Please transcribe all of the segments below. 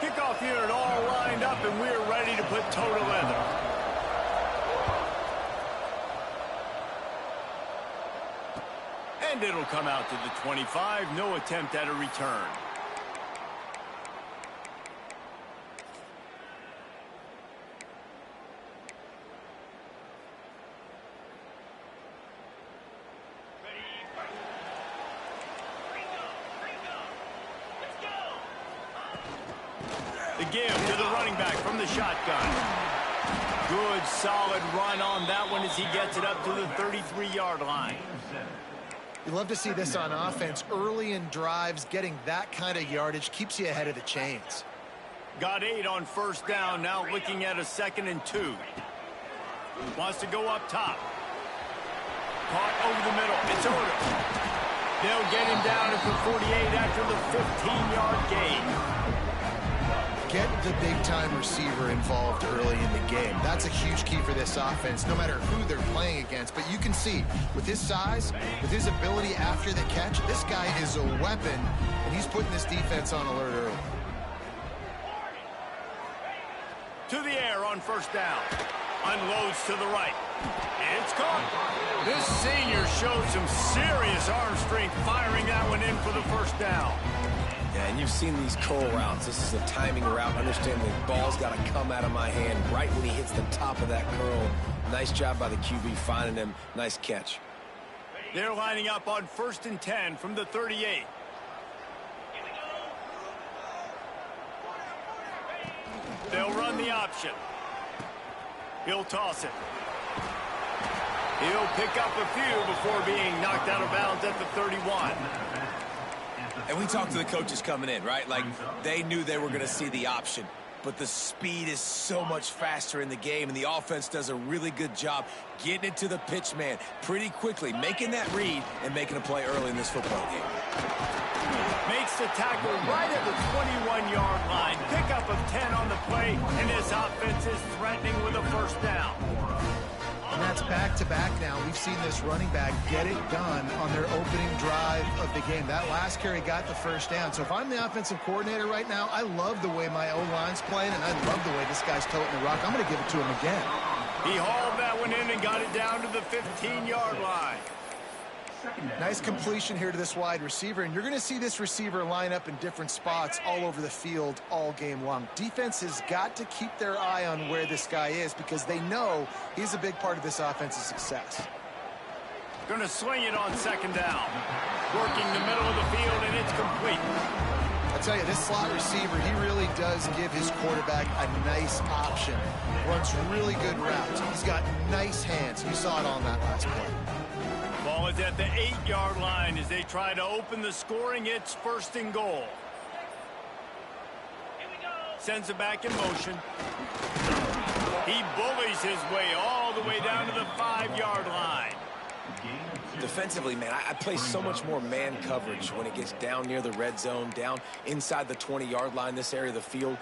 Kickoff unit all lined up, and we're ready to put toe to leather. And it'll come out to the 25. No attempt at a return. The give to the running back from the shotgun. Good, solid run on that one as he gets it up to the 33-yard line. You love to see this on offense. Early in drives, getting that kind of yardage keeps you ahead of the chains. Got 8 on first down, now looking at a 2nd and 2. Wants to go up top. Caught over the middle. It's Odo. They'll get him down at the 48 after the 15-yard gain. Get the big-time receiver involved early in the game. That's a huge key for this offense, no matter who they're playing against. But you can see, with his size, with his ability after the catch, this guy is a weapon, and he's putting this defense on alert early. To the air on first down. Unloads to the right. It's caught. This senior showed some serious arm strength firing that one in for the first down. Yeah, and you've seen these curl routes. This is a timing route. Understand the ball's got to come out of my hand right when he hits the top of that curl. Nice job by the QB finding him. Nice catch. They're lining up on 1st and 10 from the 38. They'll run the option. He'll toss it. He'll pick up a few before being knocked out of bounds at the 31. And we talked to the coaches coming in, right? Like, they knew they were going to see the option. But the speed is so much faster in the game, and the offense does a really good job getting it to the pitch man pretty quickly, making that read and making a play early in this football game. Makes the tackle right at the 21-yard line. Pickup of 10 on the play, and this offense is threatening with a first down. And that's back-to-back now. We've seen this running back get it done on their opening drive of the game. That last carry got the first down. So if I'm the offensive coordinator right now, I love the way my O-line's playing, and I love the way this guy's toting the rock. I'm going to give it to him again. He hauled that one in and got it down to the 15-yard line. Nice completion here to this wide receiver, and you're going to see this receiver line up in different spots all over the field all game long. Defense has got to keep their eye on where this guy is because they know he's a big part of this offense's success. Going to swing it on 2nd down. Working the middle of the field, and it's complete. I tell you, this slot receiver, he really does give his quarterback a nice option. Runs really good routes. He's got nice hands. You saw it on that last play. Ball is at the 8-yard line as they try to open the scoring. It's 1st and goal. Sends it back in motion. He bullies his way all the way down to the 5-yard line. Defensively, man, I play so much more man coverage when it gets down near the red zone, down inside the 20-yard line, this area of the field.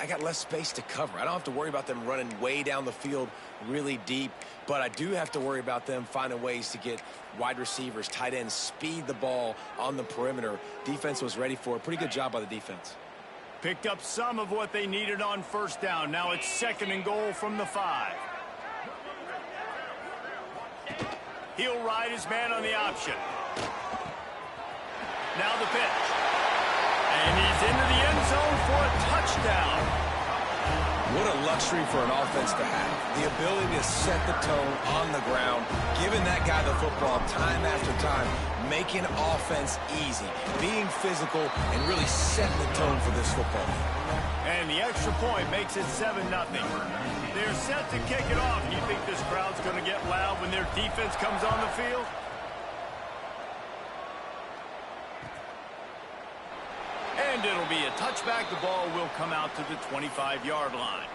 I got less space to cover. I don't have to worry about them running way down the field really deep, but I do have to worry about them finding ways to get wide receivers, tight ends, speed the ball on the perimeter. Defense was ready for it. Pretty good job by the defense. Picked up some of what they needed on first down. Now it's 2nd and goal from the 5. He'll ride his man on the option. Now the pitch. And he's into the end zone for a touchdown. What a luxury for an offense to have. The ability to set the tone on the ground, giving that guy the football time after time, making offense easy, being physical, and really setting the tone for this football game. And the extra point makes it 7-0. They're set to kick it off. You think this crowd's going to get loud when their defense comes on the field? And it'll be a touchback. The ball will come out to the 25-yard line.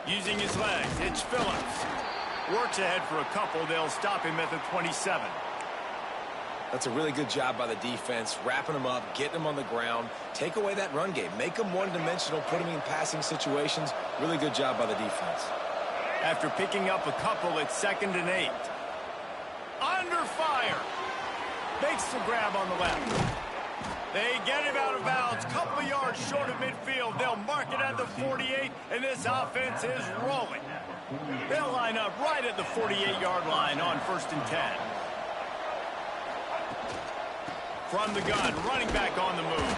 Using his legs, it's Phillips. Works ahead for a couple. They'll stop him at the 27. That's a really good job by the defense, wrapping them up, getting them on the ground. Take away that run game. Make them one-dimensional, put them in passing situations. Really good job by the defense. After picking up a couple, it's 2nd and 8. Under fire. Makes the grab on the left. They get him out of bounds. Couple yards short of midfield. They'll mark it at the 48, and this offense is rolling. They'll line up right at the 48-yard line on 1st and 10. From the gun, running back on the move.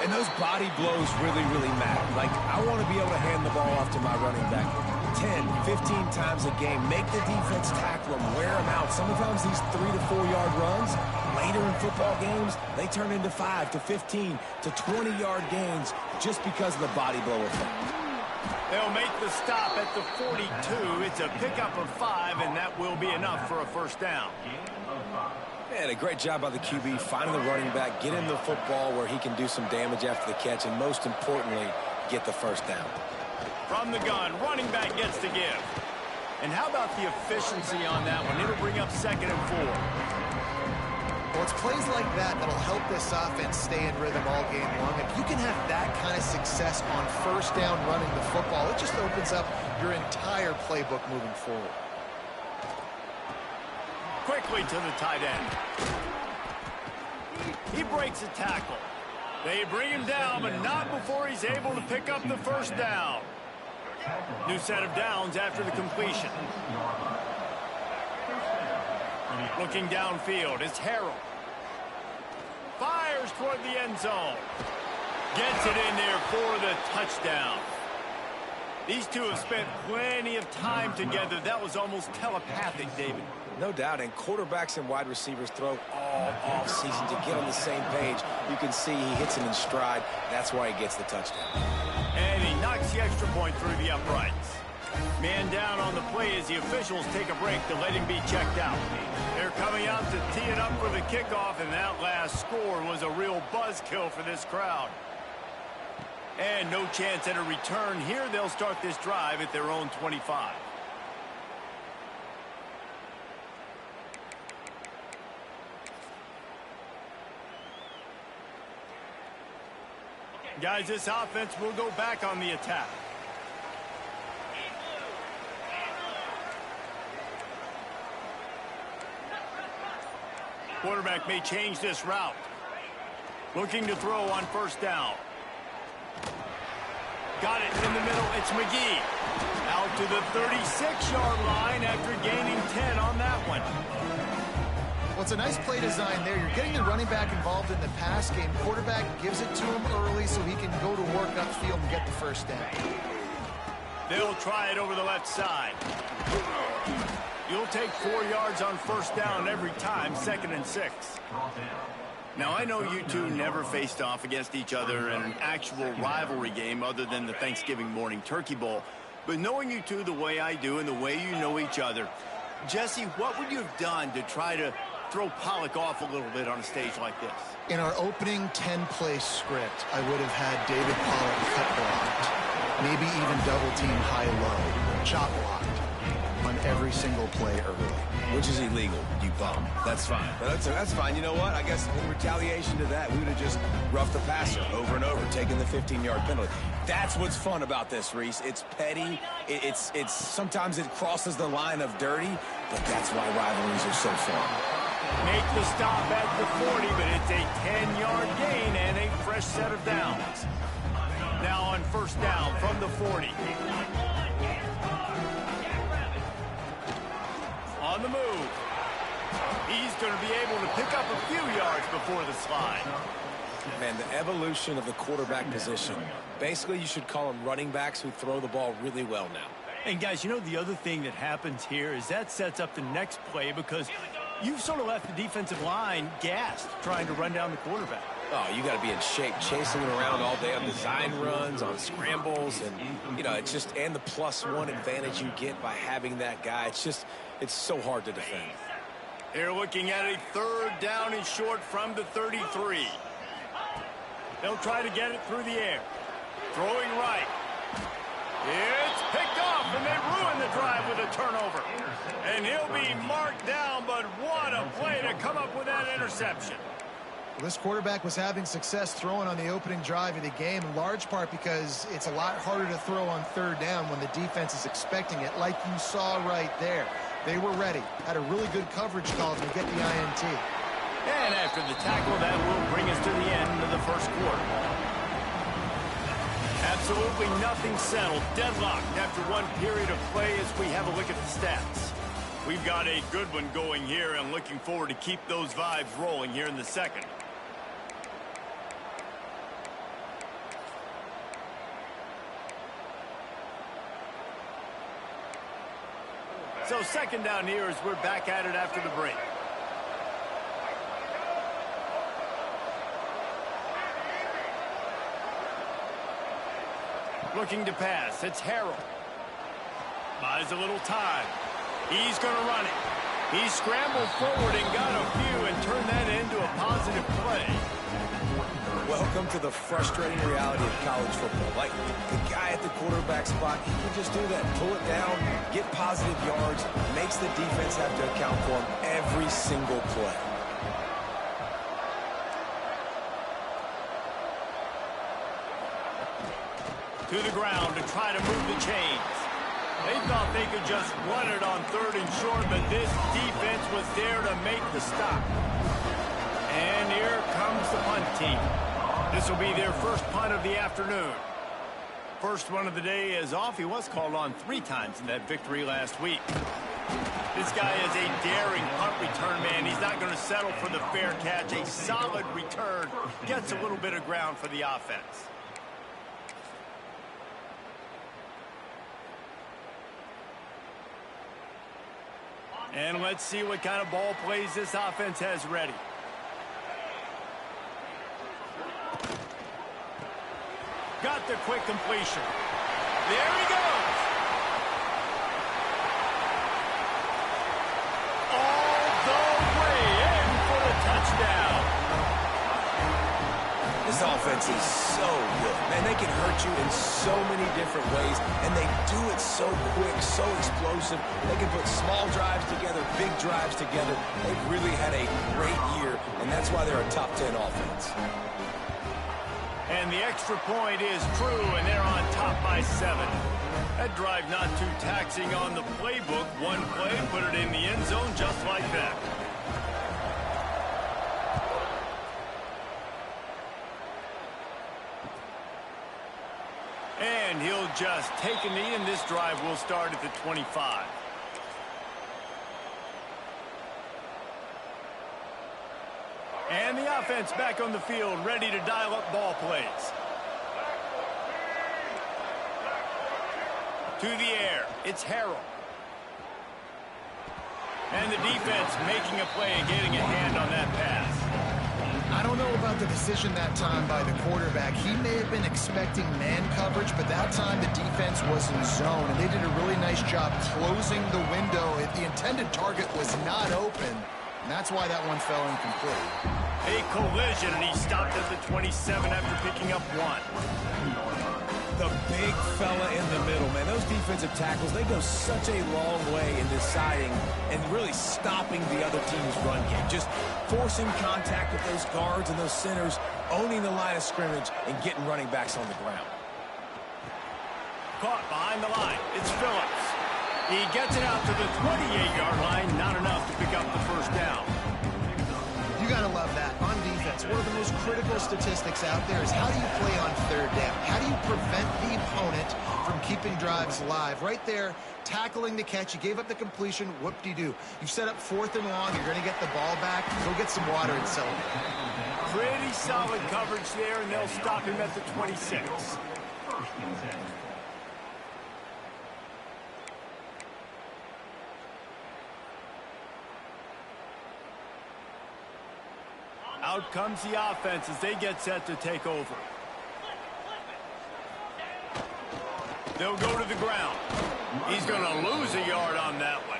And those body blows really, really matter. Like, I want to be able to hand the ball off to my running back 10, 15 times a game. Make the defense tackle them, wear them out. Sometimes these 3 to 4 yard runs, later in football games, they turn into 5 to 15 to 20-yard gains just because of the body blow effect. They'll make the stop at the 42. It's a pickup of 5, and that will be enough for a 1st down. Man, a great job by the QB, finding the running back, get him the football where he can do some damage after the catch, and most importantly, get the 1st down. From the gun, running back gets to give. And how about the efficiency on that one? It'll bring up 2nd and 4. Well, it's plays like that that'll help this offense stay in rhythm all game long. If you can have that kind of success on 1st down running the football, it just opens up your entire playbook moving forward. Quickly to the tight end. He breaks a tackle. They bring him down, but not before he's able to pick up the 1st down. New set of downs after the completion. Looking downfield, it's Harold. Fires toward the end zone. Gets it in there for the touchdown. These two have spent plenty of time together. That was almost telepathic, David. No doubt, and quarterbacks and wide receivers throw all offseason to get on the same page. You can see he hits him in stride. That's why he gets the touchdown. And he knocks the extra point through the uprights. Man down on the play as the officials take a break to let him be checked out. They're coming out to tee it up for the kickoff, and that last score was a real buzzkill for this crowd. And no chance at a return here. They'll start this drive at their own 25. Guys, this offense will go back on the attack. Quarterback may change this route. Looking to throw on 1st down. Got it in the middle. It's McGee. Out to the 36-yard line after gaining 10 on that one. Well, it's a nice play design there. You're getting the running back involved in the pass game. Quarterback gives it to him early so he can go to work upfield and get the 1st down. They'll try it over the left side. You'll take 4 yards on 1st down every time, 2nd and 6. Now, I know you two never faced off against each other in an actual rivalry game other than the Thanksgiving morning Turkey Bowl. But knowing you two the way I do and the way you know each other, Jesse, what would you have done to try to throw Pollock off a little bit on a stage like this? In our opening 10-play script, I would have had David Pollock cut blocked, maybe even double-team high-low, chop blocked on every single play early. Which is illegal, you bum. That's fine. That's fine. You know what? I guess in retaliation to that, we would have just roughed the passer over and over, taking the 15-yard penalty. That's what's fun about this, Reese. It's petty. It's sometimes it crosses the line of dirty, but that's why rivalries are so fun. Make the stop at the 40, but it's a 10-yard gain and a fresh set of downs. Now on 1st down from the 40. On the move. He's going to be able to pick up a few yards before the slide. Man, the evolution of the quarterback position. Basically, you should call them running backs who throw the ball really well now. And guys, you know the other thing that happens here is that sets up the next play because you've sort of left the defensive line gassed trying to run down the quarterback. Oh, you got to be in shape, chasing him around all day on design runs, on scrambles, and, you know, it's just, and the +1 advantage you get by having that guy. It's so hard to defend. They're looking at a 3rd down and short from the 33. They'll try to get it through the air. Throwing right. It's picked off, and they ruin the drive with a turnover. And he'll be marked down, but what a play to come up with that interception. Well, this quarterback was having success throwing on the opening drive of the game, in large part because it's a lot harder to throw on third down when the defense is expecting it, like you saw right there. They were ready, had a really good coverage call to get the INT. And after the tackle, that will bring us to the end of the first quarter. Absolutely nothing settled, deadlocked after one period of play as we have a look at the stats. We've got a good one going here and looking forward to keep those vibes rolling here in the second. So second down here as we're back at it after the break. Looking to pass. It's Harrell. Buys a little time. He's going to run it. He scrambled forward and got a few and turned that into a positive play. Welcome to the frustrating reality of college football. Like, the guy at the quarterback spot, he can just do that. Pull it down, get positive yards, makes the defense have to account for him every single play. To the ground to try to move the chains. They thought they could just run it on third and short, but this defense was there to make the stop. And here comes the punt team. This will be their first punt of the afternoon. First one of the day is off. He was called on 3 times in that victory last week. This guy is a daring punt return man. He's not going to settle for the fair catch. A solid return. Gets a little bit of ground for the offense. And let's see what kind of ball plays this offense has ready. Got the quick completion. There he goes. All the way in for the touchdown. This offense is so good. Man, they can hurt you in so many different ways, and they do it so quick, so explosive. They can put small drives together, big drives together. They've really had a great year, and that's why they're a top 10 offense. And the extra point is true, and they're on top by 7. That drive not too taxing on the playbook. One play, put it in the end zone just like that. And he'll just take a knee, and this drive will start at the 25. And the offense back on the field, ready to dial up ball plays. To the air, it's Harrell. And the defense making a play and getting a hand on that pass. I don't know about the decision that time by the quarterback. He may have been expecting man coverage, but that time the defense was in zone, and they did a really nice job closing the window. The intended target was not open, and that's why that one fell incomplete. A collision, and he stopped at the 27 after picking up 1. The big fella in the middle, man. Those defensive tackles, they go such a long way in deciding and really stopping the other team's run game. Just forcing contact with those guards and those centers, owning the line of scrimmage, and getting running backs on the ground. Caught behind the line. It's Phillips. He gets it out to the 28-yard line. Not enough to pick up the first down. You got to love that. On defense, one of the most critical statistics out there is how do you play on third down? How do you prevent the opponent from keeping drives alive? Right there, tackling the catch. You gave up the completion. Whoop-de-doo. You've set up 4th and long. You're going to get the ball back. Go get some water and celebrate. Pretty solid coverage there, and they'll stop him at the 26. Out comes the offense as they get set to take over. They'll go to the ground. He's going to lose a yard on that one.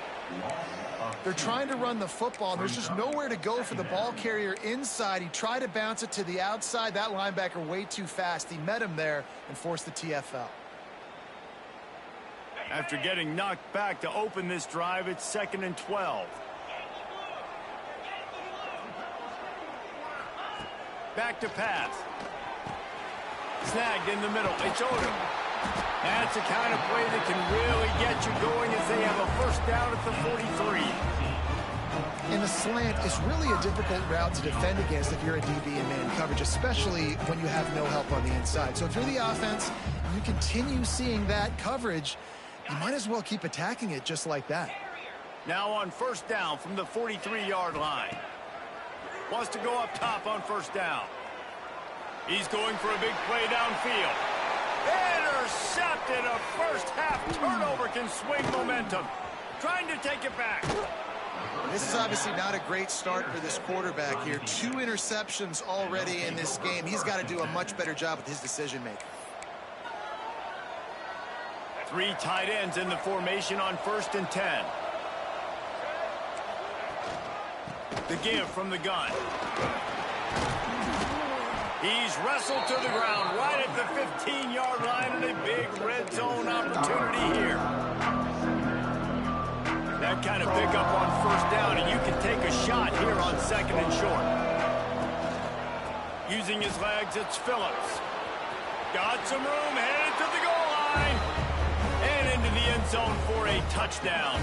They're trying to run the football. There's just nowhere to go for the ball carrier inside. He tried to bounce it to the outside. That linebacker way too fast. He met him there and forced the TFL. After getting knocked back to open this drive, it's 2nd and 12. Back to pass. Snagged in the middle. It's Odom. That's the kind of play that can really get you going as they have a first down at the 43. And the slant is really a difficult route to defend against if you're a DB in man coverage, especially when you have no help on the inside. So if you're the offense, you continue seeing that coverage, you might as well keep attacking it just like that. Now on first down from the 43-yard line. Wants to go up top on first down. He's going for a big play downfield. Intercepted. A first-half turnover can swing momentum. Trying to take it back. This is obviously not a great start for this quarterback here. 2 interceptions already in this game. He's got to do a much better job with his decision-making. 3 tight ends in the formation on 1st and 10. The give from the gun. He's wrestled to the ground right at the 15-yard line, and a big red zone opportunity here. That kind of pickup on first down, and you can take a shot here on 2nd and short. Using his legs, it's Phillips. Got some room, headed to the goal line. And into the end zone for a touchdown.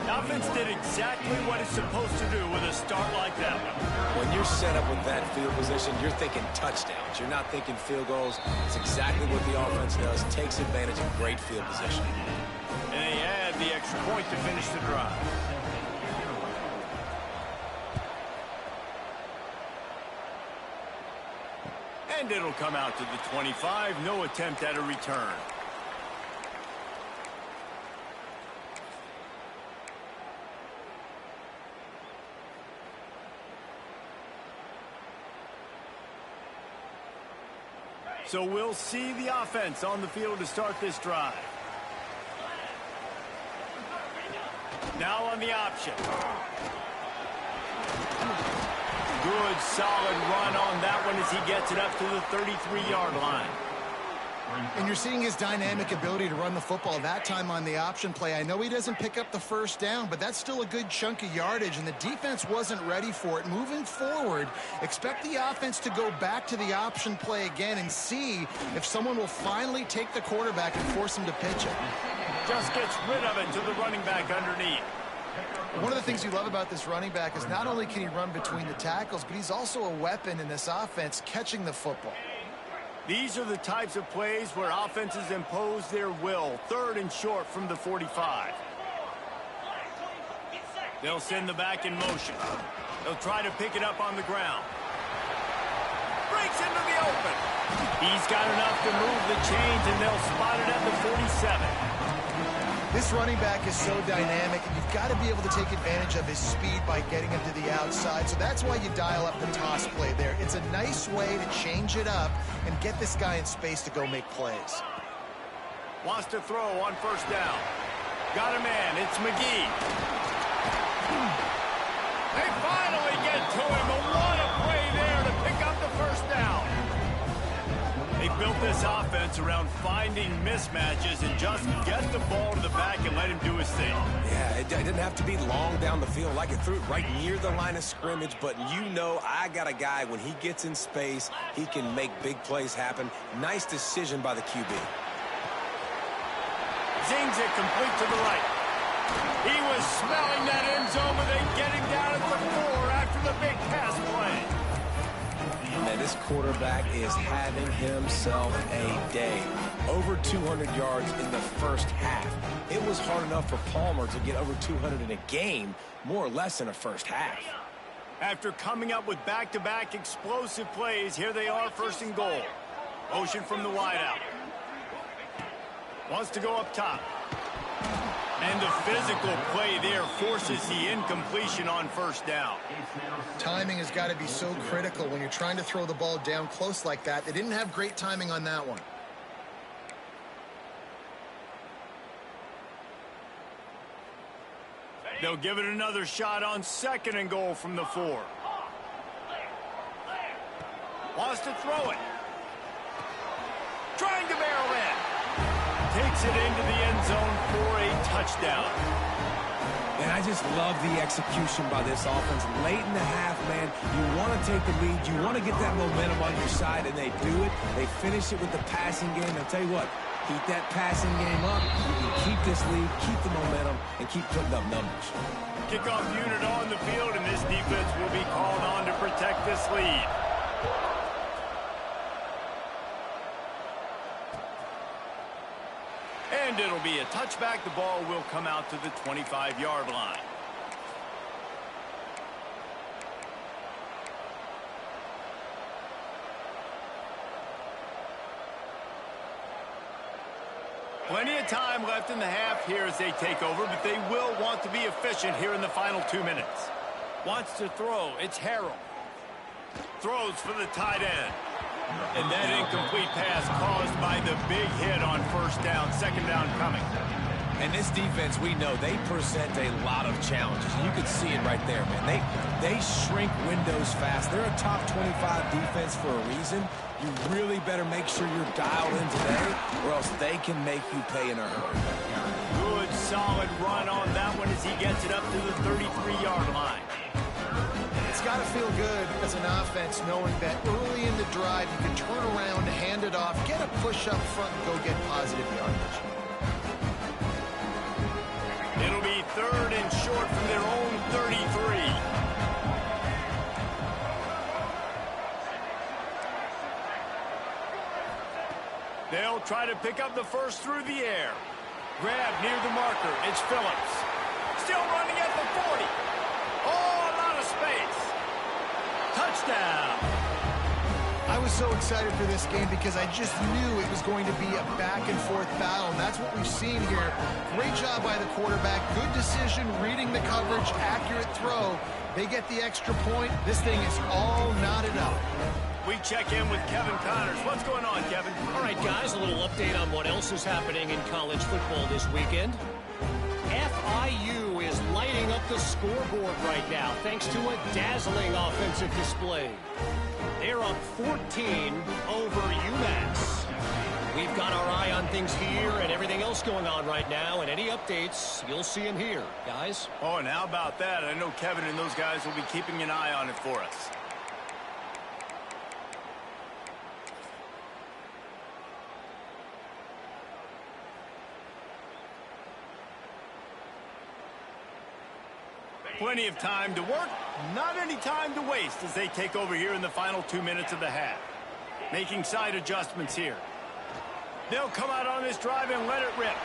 The offense did exactly what it's supposed to do with a start like that one. When you're set up with that field position, you're thinking touchdowns. You're not thinking field goals. It's exactly what the offense does. Takes advantage of great field position. And they add the extra point to finish the drive. And it'll come out to the 25. No attempt at a return. So we'll see the offense on the field to start this drive. Now on the option. Good, solid run on that one as he gets it up to the 33-yard line. And you're seeing his dynamic ability to run the football that time on the option play. I know he doesn't pick up the first down, but that's still a good chunk of yardage, and the defense wasn't ready for it. Moving forward, expect the offense to go back to the option play again and see if someone will finally take the quarterback and force him to pitch it. Just gets rid of it to the running back underneath. One of the things you love about this running back is not only can he run between the tackles, but he's also a weapon in this offense catching the football. These are the types of plays where offenses impose their will. 3rd and short from the 45. They'll send the back in motion. They'll try to pick it up on the ground. Breaks into the open. He's got enough to move the chains, and they'll spot it at the 47. This running back is so dynamic, and you've got to be able to take advantage of his speed by getting him to the outside. So that's why you dial up the toss play there. It's a nice way to change it up and get this guy in space to go make plays. Wants to throw on first down. Got a man. It's McGee. They finally get to him. What a play there to pick up the first down. They built this offense around finding mismatches and just get the ball to the back and let him do his thing. Yeah, it didn't have to be long down the field. Like it threw it right near the line of scrimmage, but you know I got a guy, when he gets in space, he can make big plays happen. Nice decision by the QB. Zings it complete to the right. He was smelling that end zone, but they get him down at the 4 after the big pass play. Man, this quarterback is having himself a day. Over 200 yards in the first half. It was hard enough for Palmer to get over 200 in a game, more or less in a first half. After coming up with back-to-back explosive plays, here they are, 1st and goal. Motion from the wideout. Wants to go up top. And the physical play there forces the incompletion on first down. Timing has got to be so critical when you're trying to throw the ball down close like that. They didn't have great timing on that one. They'll give it another shot on 2nd and goal from the 4. Wants to throw it. Trying to barrel in. Takes it into the end zone for a touchdown. And I just love the execution by this offense. Late in the half, man, you want to take the lead. You want to get that momentum on your side, and they do it. They finish it with the passing game. I'll tell you what, keep that passing game up. You can keep this lead, keep the momentum, and keep putting up numbers. Kickoff unit on the field, and this defense will be called on to protect this lead. And it'll be a touchback. The ball will come out to the 25-yard line. Plenty of time left in the half here as they take over, but they will want to be efficient here in the final 2 minutes. Wants to throw. It's Harrell. Throws for the tight end. And that incomplete pass caused by the big hit on first down, second down coming. And this defense, we know, they present a lot of challenges. You can see it right there, man. They shrink windows fast. They're a top 25 defense for a reason. You really better make sure you're dialed in today, or else they can make you pay in a hurry. Good, solid run on that one as he gets it up to the 33-yard line. It's got to feel good as an offense knowing that early in the drive you can turn around, hand it off, get a push up front, and go get positive yardage. It'll be third and short from their own 33. They'll try to pick up the first through the air. Grab near the marker. It's Phillips. Still running at the 40. Oh, a lot of space. Touchdown. I was so excited for this game because I just knew it was going to be a back-and-forth battle, and that's what we've seen here. Great job by the quarterback. Good decision, reading the coverage, accurate throw. They get the extra point. This thing is all knotted up. We check in with Kevin Connors. What's going on, Kevin? All right, guys, a little update on what else is happening in college football this weekend. FIU is lighting up the scoreboard right now thanks to a dazzling offensive display. They're up 14 over UMass. We've got our eye on things here and everything else going on right now, and any updates, you'll see them here, guys. Oh, and how about that? I know Kevin and those guys will be keeping an eye on it for us. Plenty of time to work, not any time to waste as they take over here in the final 2 minutes of the half. Making side adjustments here. They'll come out on this drive and let it rip.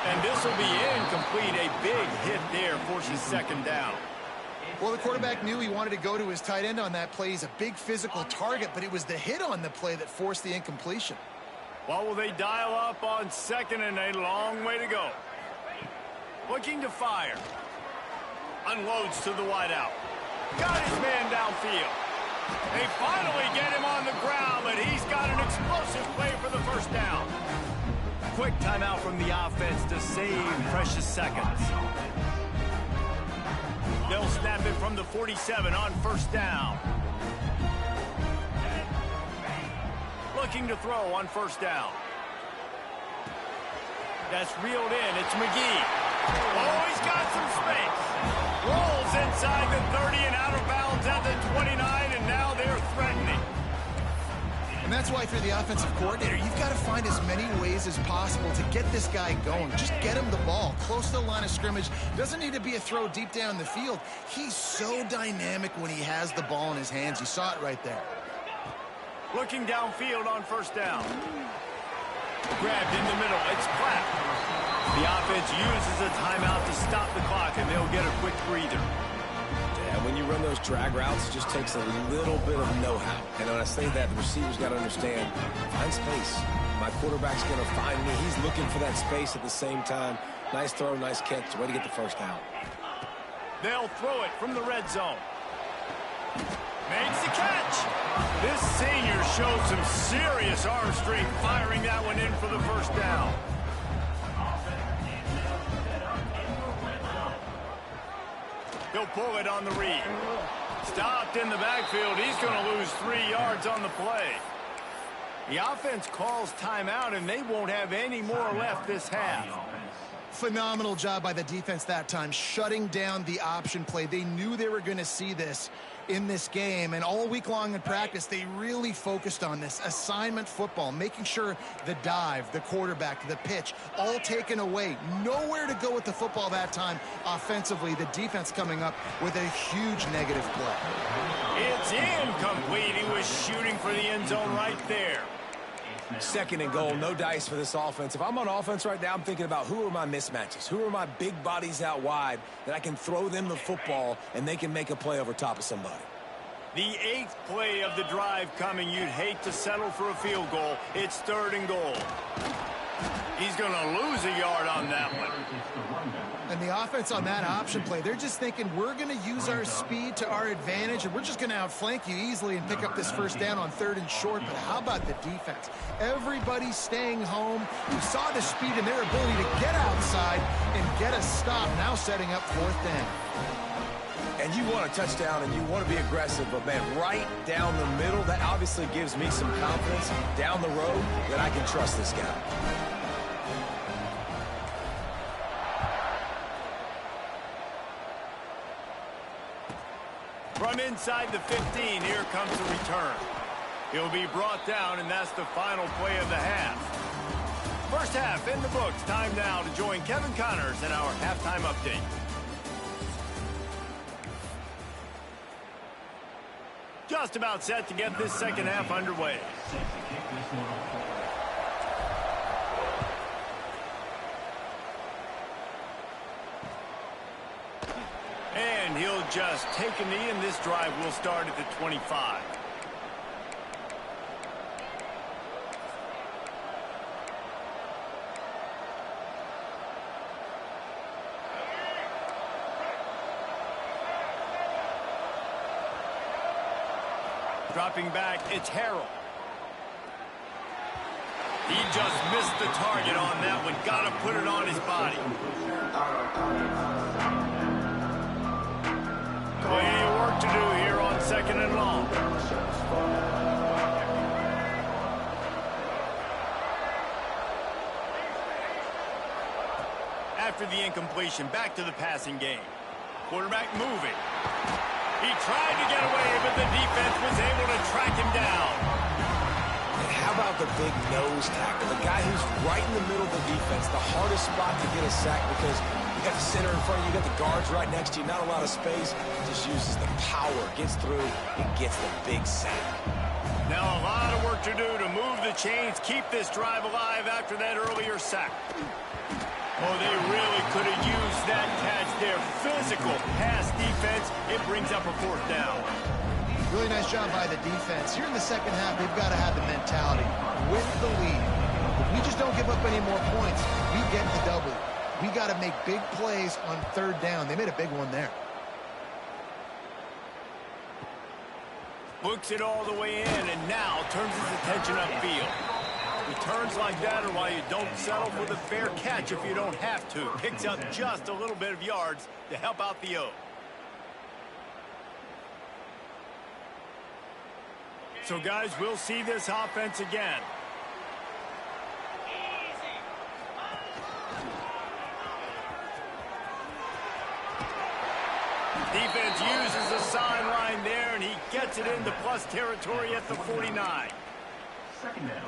And this will be incomplete. A big hit there forces second down. Well, the quarterback knew he wanted to go to his tight end on that play. He's a big physical target, but it was the hit on the play that forced the incompletion. Well, will they dial up on second and a long way to go? Looking to fire. Unloads to the wideout. Got his man downfield. They finally get him on the ground, but he's got an explosive play for the first down. Quick timeout from the offense to save precious seconds. They'll snap it from the 47 on first down. Looking to throw on first down. That's reeled in. It's McGee. Oh, he's got some space. Rolls inside the 30 and out of bounds at the 29, and now they're threatening. And that's why, through the offensive coordinator, you've got to find as many ways as possible to get this guy going. Just get him the ball close to the line of scrimmage. Doesn't need to be a throw deep down the field. He's so dynamic when he has the ball in his hands. You saw it right there. Looking downfield on first down. Grabbed in the middle. It's Platt. The offense uses a timeout to stop the clock, and they'll get a quick breather. Yeah, when you run those drag routes, it just takes a little bit of know-how. And when I say that, the receiver's got to understand, find space. My quarterback's going to find me. He's looking for that space at the same time. Nice throw, nice catch. Way to get the first down. They'll throw it from the red zone. Makes the catch. This senior showed some serious arm strength firing that one in for the first down. He'll pull it on the read. Stopped in the backfield. He's going to lose 3 yards on the play. The offense calls timeout, and they won't have any more left this half. Phenomenal job by the defense that time, shutting down the option play. They knew they were going to see this in this game, and all week long in practice, they really focused on this assignment football, making sure the dive, the quarterback, the pitch, all taken away. Nowhere to go with the football that time offensively. The defense coming up with a huge negative play. It's incomplete. He was shooting for the end zone right there. 2nd and goal, no dice for this offense. If I'm on offense right now, I'm thinking about who are my mismatches? Who are my big bodies out wide that I can throw them the football and they can make a play over top of somebody? The 8th play of the drive coming. You'd hate to settle for a field goal. It's 3rd and goal. He's going to lose a yard on that one. And the offense on that option play, they're just thinking we're going to use our speed to our advantage, and we're just going to outflank you easily and pick up this first down on 3rd and short. But how about the defense? Everybody staying home. We saw the speed and their ability to get outside and get a stop, now setting up 4th down. And you want a touchdown and you want to be aggressive, but man, right down the middle, that obviously gives me some confidence down the road that I can trust this guy. From inside the 15, here comes the return. He'll be brought down, and that's the final play of the half. First half in the books. Time now to join Kevin Connors in our halftime update. Just about set to get this second half underway. And he'll just take a knee, and this drive will start at the 25. Dropping back, it's Harrell. He just missed the target on that one. Got to put it on his body. Plenty of work to do here on 2nd and long. After the incompletion, back to the passing game. Quarterback moving. He tried to get away, but the defense was able to track him down. And how about the big nose tackle? The guy who's right in the middle of the defense, the hardest spot to get a sack because you got the center in front of you, you got the guards right next to you, not a lot of space. Just uses the power, gets through, and gets the big sack. Now a lot of work to do to move the chains, keep this drive alive after that earlier sack. Oh, they really could have used that catch there. Physical pass defense. It brings up a 4th down. Really nice job by the defense. Here in the second half, they've got to have the mentality with the lead. If we just don't give up any more points, we get the W. We got to make big plays on 3rd down. They made a big one there. Looks it all the way in, and now turns his attention upfield. Returns like that are why you don't settle for the fair catch if you don't have to. Picks up just a little bit of yards to help out the O. So, guys, we'll see this offense again. Defense uses the sideline there, and he gets it into plus territory at the 49.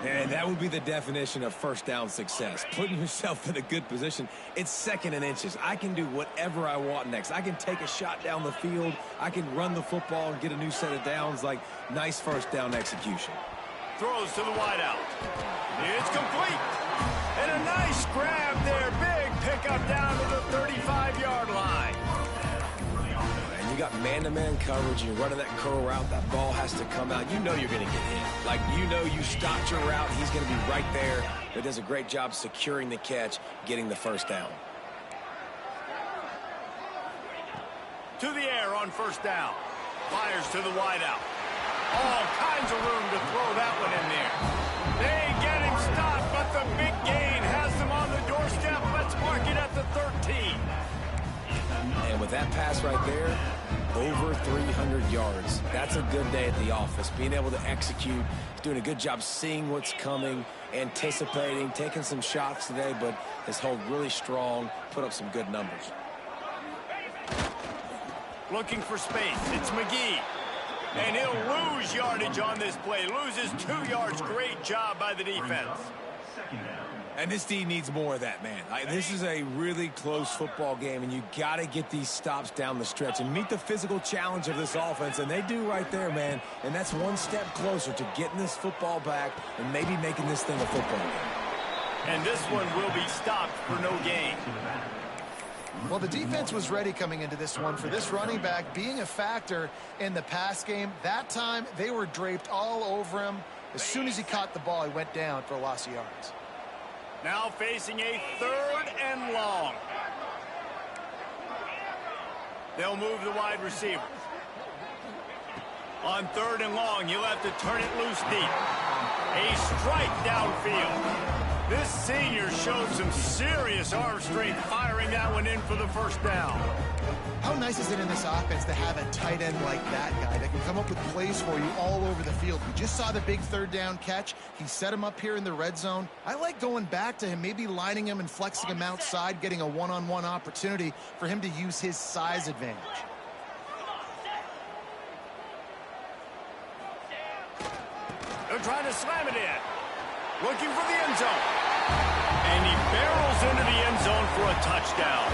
And that would be the definition of 1st down success. Putting yourself in a good position. It's 2nd and inches. I can do whatever I want next. I can take a shot down the field. I can run the football and get a new set of downs. Like, nice 1st down execution. Throws to the wideout. It's complete. And a nice grab there. Big pickup down to the 35-yard line. You got man-to-man coverage, you're running that curl route, that ball has to come out. You know you're going to get hit. Like, you know you stopped your route, he's going to be right there. But does a great job securing the catch, getting the 1st down. To the air on 1st down. Fires to the wideout. All kinds of room to throw that one in there. They get him stopped, but the big gain has them on the doorstep. Let's mark it at the 13. And with that pass right there, Over 300 yards. That's a good day at the office. Being able to execute, doing a good job seeing what's coming, anticipating, taking some shots today, but has held really strong, put up some good numbers. Looking for space. It's McGee. And he'll lose yardage on this play. Loses 2 yards. Great job by the defense. And this D needs more of that, man. This is a really close football game, and you got to get these stops down the stretch and meet the physical challenge of this offense, and they do right there, man. And that's one step closer to getting this football back and maybe making this thing a football game. And this one will be stopped for no gain. Well, the defense was ready coming into this one for this running back being a factor in the pass game. That time, they were draped all over him. As soon as he caught the ball, he went down for a loss of yards. Now facing a 3rd and long. They'll move the wide receiver. On 3rd and long, he'll have to turn it loose deep. A strike downfield. This senior showed some serious arm strength firing that one in for the first down. How nice is it in this offense to have a tight end like that guy that can come up with plays for you all over the field? We just saw the big 3rd down catch. He set him up here in the red zone. I like going back to him, maybe lining him and flexing him outside, getting a one-on-one opportunity for him to use his size advantage. They're trying to slam it in. Looking for the end zone. And he barrels into the end zone for a touchdown.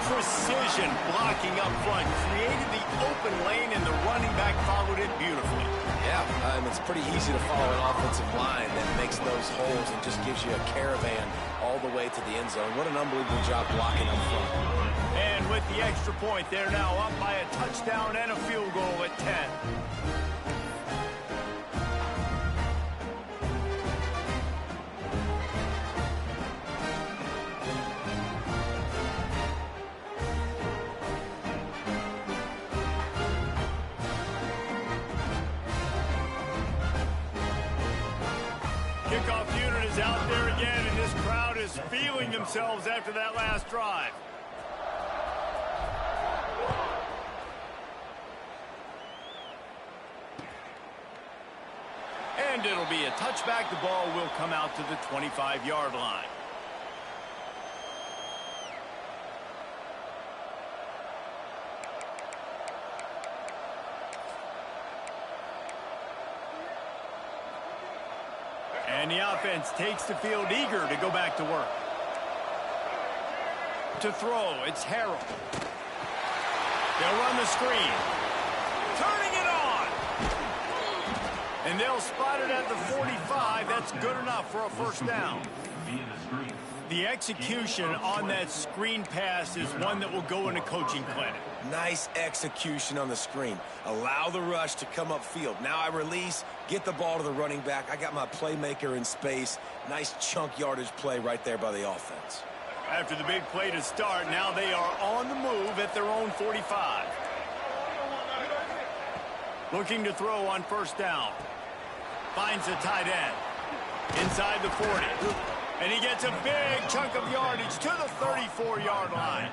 Precision blocking up front. Created the open lane, and the running back followed it beautifully. Yeah, it's pretty easy to follow an offensive line that makes those holes and just gives you a caravan all the way to the end zone. What an unbelievable job blocking up front. And with the extra point, they're now up by a touchdown and a field goal at 10. Kickoff unit is out there again, and this crowd is feeling themselves after that last drive. And it'll be a touchback. The ball will come out to the 25-yard line. And the offense takes the field eager to go back to work. To throw, it's Harrell. They'll run the screen. Turning it on. And they'll spot it at the 45. That's good enough for a first down. The execution on that screen pass is one that will go in a coaching clinic. Nice execution on the screen. Allow the rush to come upfield. Now I release, get the ball to the running back. I got my playmaker in space. Nice chunk yardage play right there by the offense. After the big play to start, now they are on the move at their own 45. Looking to throw on first down. Finds the tight end. Inside the 40. And he gets a big chunk of yardage to the 34-yard line.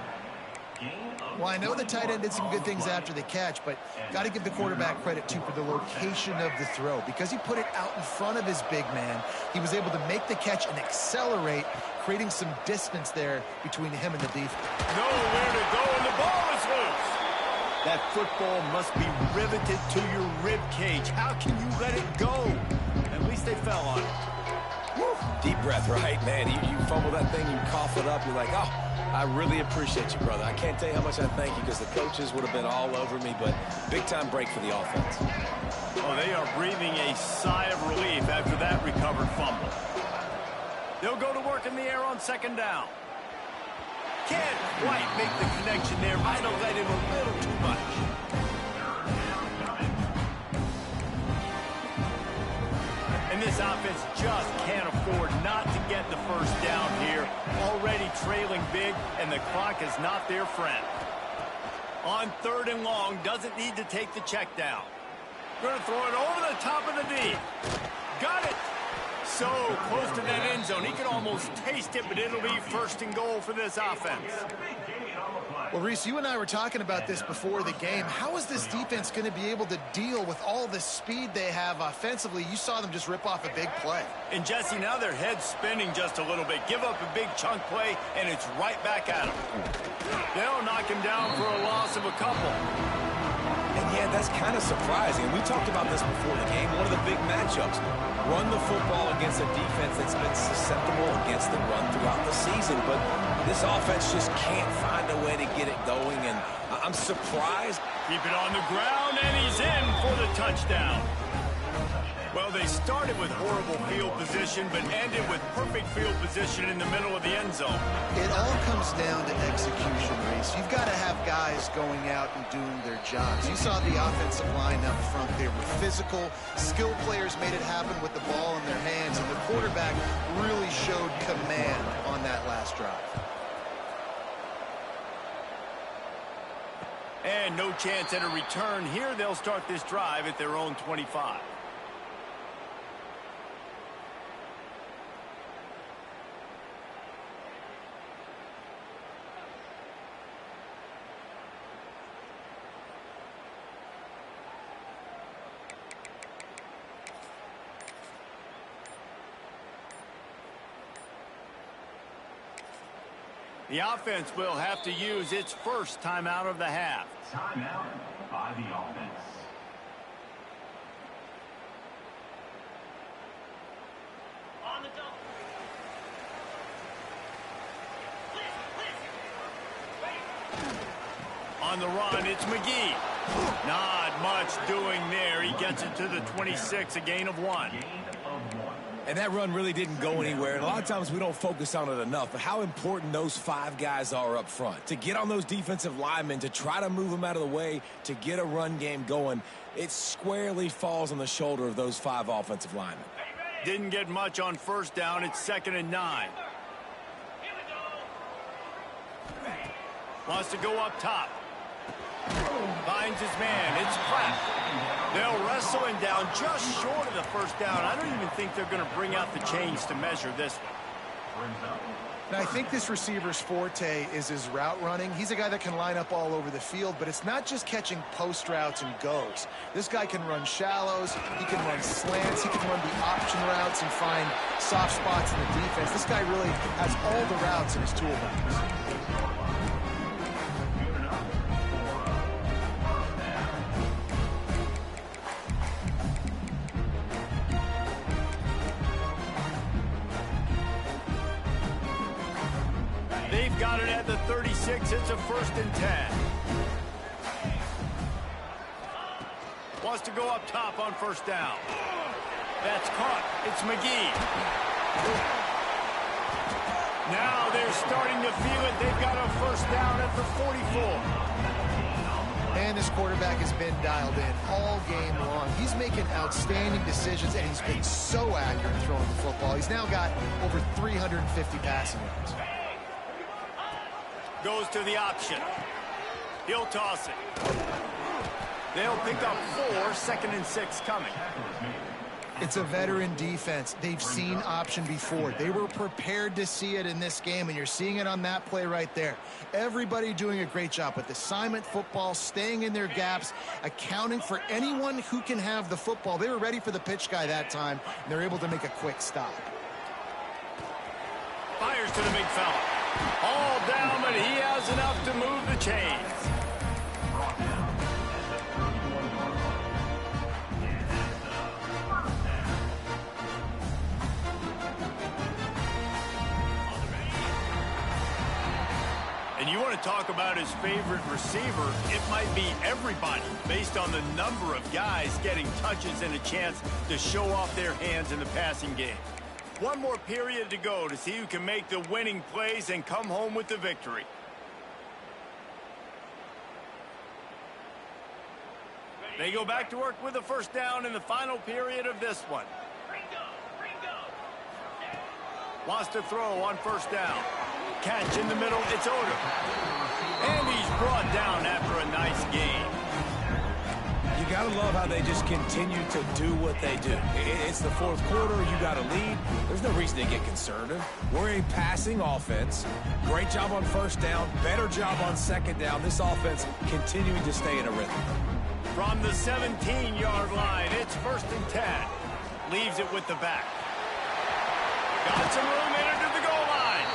Well, I know the tight end did some good things after the catch, but got to give the quarterback credit, too, for the location of the throw. Because he put it out in front of his big man, he was able to make the catch and accelerate, creating some distance there between him and the defense. Nowhere to go, and the ball is loose. That football must be riveted to your rib cage. How can you let it go? At least they fell on it. Woo. Deep breath, right? Man, you fumble that thing, you cough it up, you're like, oh, I really appreciate you, brother. I can't tell you how much I thank you because the coaches would have been all over me, but big-time break for the offense. Oh, they are breathing a sigh of relief after that recovered fumble. They'll go to work in the air on second down. Can't quite make the connection there. Might have let in a little too much. And this offense just can't afford not to get the first down here. Already trailing big, and the clock is not their friend. On third and long, doesn't need to take the check down. Going to throw it over the top of the D. Got it. So close to that end zone. He can almost taste it, but it'll be first and goal for this offense. Well, Reese, you and I were talking about this before the game. How is this defense going to be able to deal with all the speed they have offensively? You saw them just rip off a big play. And, Jesse, now their head's spinning just a little bit. Give up a big chunk play, and it's right back at them. They'll knock him down for a loss of a couple. And, yeah, that's kind of surprising. We talked about this before the game. One of the big matchups. Run the football against a defense that's been susceptible against the run throughout the season. But this offense just can't find a way to get it going. And I'm surprised. Keep it on the ground, and he's in for the touchdown. Well, they started with horrible field position, but ended with perfect field position in the middle of the end zone. It all comes down to execution, Reese. You've got to have guys going out and doing their jobs. You saw the offensive line up front. They were physical. Skilled players made it happen with the ball in their hands, and the quarterback really showed command on that last drive. And no chance at a return here. They'll start this drive at their own 25. The offense will have to use its first timeout of the half. Timeout by the offense. On the double. On the run, it's McGee. Not much doing there. He gets it to the 26, a gain of 1. And that run really didn't go anywhere. And a lot of times we don't focus on it enough. But how important those 5 guys are up front. To get on those defensive linemen, to try to move them out of the way, to get a run game going, it squarely falls on the shoulder of those 5 offensive linemen. Didn't get much on first down. It's 2nd and 9. Wants to go up top. Finds his man. It's Pratt. They'll wrestle him down just short of the first down. I don't even think they're going to bring out the chains to measure this one. Now, I think this receiver's forte is his route running. He's a guy that can line up all over the field, but it's not just catching post routes and goes. This guy can run shallows, he can run slants, he can run the option routes and find soft spots in the defense. This guy really has all the routes in his toolbox. They've got it at the 36. It's a 1st and 10. Wants to go up top on first down. That's caught. It's McGee. Now they're starting to feel it. They've got a first down at the 44. And this quarterback has been dialed in all game long. He's making outstanding decisions, and he's been so accurate throwing the football. He's now got over 350 passing yards. Goes to the option. He'll toss it. They'll pick up 4, 2nd and 6 coming. It's a veteran defense. They've seen option before. They were prepared to see it in this game, and you're seeing it on that play right there. Everybody doing a great job with assignment football, staying in their gaps, accounting for anyone who can have the football. They were ready for the pitch guy that time, and they're able to make a quick stop. Fires to the big fella. All down, but he has enough to move the chains. And you want to talk about his favorite receiver, it might be everybody based on the number of guys getting touches and a chance to show off their hands in the passing game. One more period to go to see who can make the winning plays and come home with the victory. They go back to work with a first down in the final period of this one. Wants to throw on first down. Catch in the middle, it's Odom. And he's brought down after a nice game. You gotta love how they just continue to do what they do. It's the fourth quarter. You got a lead. There's no reason to get conservative. We're a passing offense. Great job on first down. Better job on second down. This offense continuing to stay in a rhythm. From the 17-yard line, it's 1st and 10. Leaves it with the back. Got some room in it to the goal line.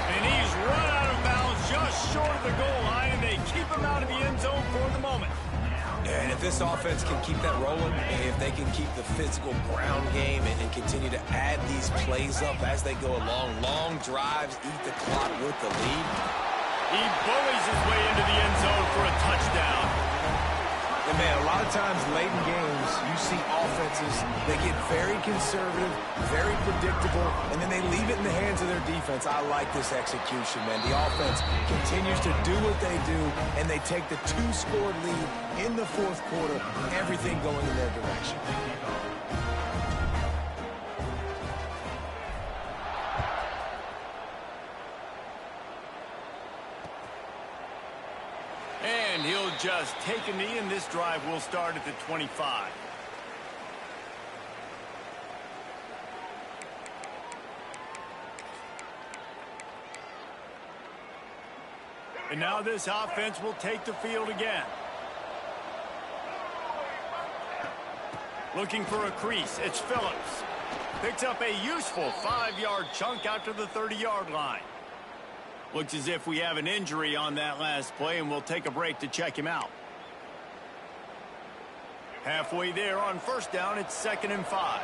And he's run out of bounds just short of the goal line, and they keep him out of the end zone for the moment. And if this offense can keep that rolling, if they can keep the physical ground game and continue to add these plays up as they go along, long drives, eat the clock with the lead. He bullies his way into the end zone for a touchdown. And, man, a lot of times late in games, you see offenses, they get very conservative, very predictable, and then they leave it in the hands of their defense. I like this execution, man. The offense continues to do what they do, and they take the 2-score lead in the fourth quarter, everything going in their direction. And he'll just take a knee, and this drive will start at the 25. And now this offense will take the field again. Looking for a crease, it's Phillips. Picks up a useful 5-yard chunk out to the 30-yard line. Looks as if we have an injury on that last play, and we'll take a break to check him out. Halfway there on first down, it's 2nd and 5.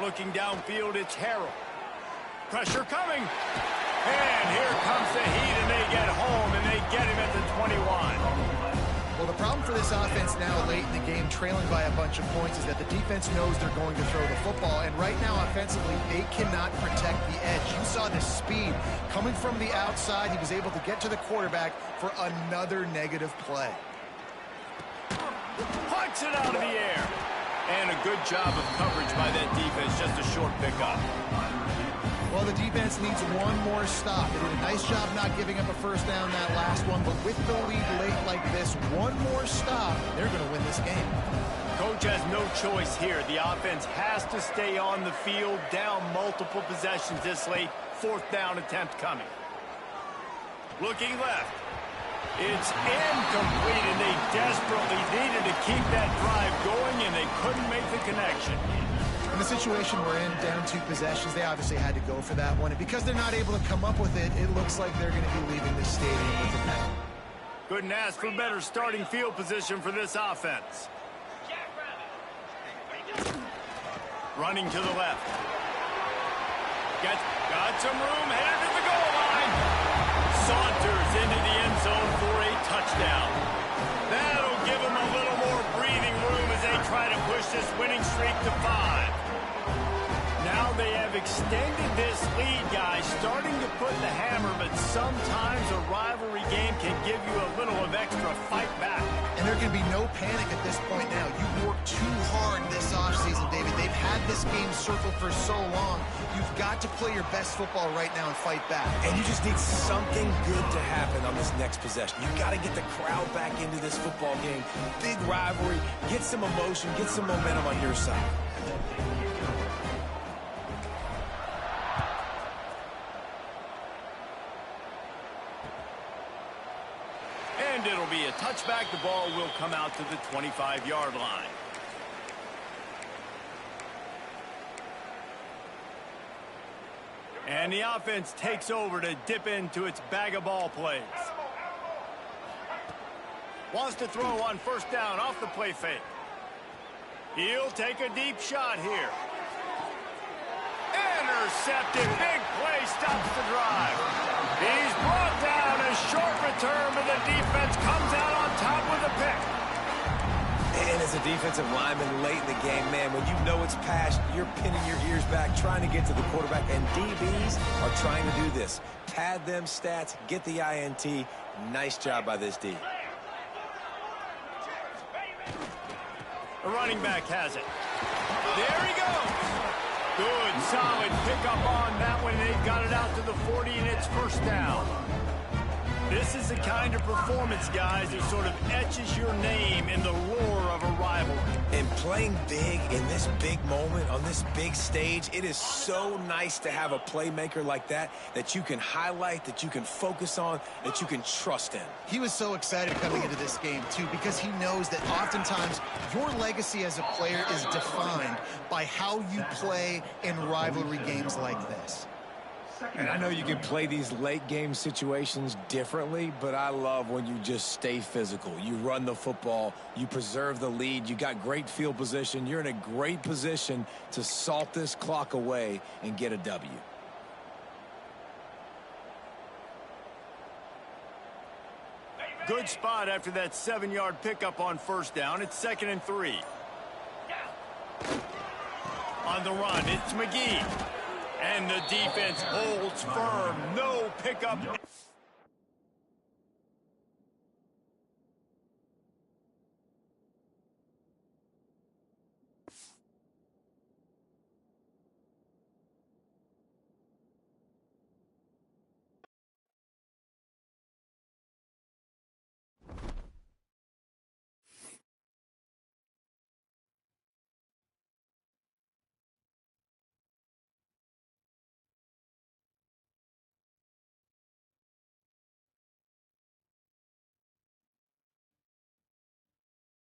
Looking downfield, it's Harrell. Pressure coming. And here comes the heat, and they get home, and they get him at the 21. Well, the problem for this offense now late in the game, trailing by a bunch of points, is that the defense knows they're going to throw the football. And right now, offensively, they cannot protect the edge. You saw the speed coming from the outside. He was able to get to the quarterback for another negative play. Puts it out of the air. And a good job of coverage by that defense, just a short pickup. Well, the defense needs one more stop. They did a nice job not giving up a first down that last one, but with the lead late like this, one more stop, they're going to win this game. Coach has no choice here. The offense has to stay on the field, down multiple possessions this late. 4th down attempt coming. Looking left. It's incomplete, and they desperately needed to keep that drive going, and they couldn't make the connection. In the situation we're in, down 2 possessions, they obviously had to go for that one. And because they're not able to come up with it, it looks like they're going to be leaving the stadium with a penalty. Couldn't ask for better starting field position for this offense. Running to the left. Got some room, headed to the goal line. Saunters into the end zone for a touchdown. That'll give them a little more breathing room as they try to push this winning streak to 5. Now they have extended this lead, guys, starting to put the hammer, but sometimes a rivalry game can give you a little of extra fight back. And there can be no panic at this point now. You've worked too hard this offseason, David. They've had this game circled for so long. You've got to play your best football right now and fight back. And you just need something good to happen on this next possession. You've got to get the crowd back into this football game. Big rivalry. Get some emotion. Get some momentum on your side. And it'll be a touchback. The ball will come out to the 25-yard line. And the offense takes over to dip into its bag of ball plays. Wants to throw on first down off the play fake. He'll take a deep shot here. Intercepted. Big play stops the drive. He's brought down. A short return, but the defense comes out on top with a pick. And as a defensive lineman late in the game, man, when you know it's passed, you're pinning your ears back, trying to get to the quarterback, and DBs are trying to do this. Pad them stats, get the INT. Nice job by this D. The running back has it. There he goes. Good, solid pickup on that one. They've got it out to the 40, and it's first down. This is the kind of performance, guys, that sort of etches your name in the lore of a rivalry. And playing big in this big moment, on this big stage, it is so nice to have a playmaker like that you can highlight, that you can focus on, that you can trust in. He was so excited coming into this game, too, because he knows that oftentimes your legacy as a player is defined by how you play in rivalry games like this. And I know you can play these late game situations differently, but I love when you just stay physical. You run the football, you preserve the lead, you got great field position, you're in a great position to salt this clock away and get a W. Good spot after that 7-yard pickup on first down. It's 2nd and 3. On the run, it's McGee. And the defense holds firm. No pickup.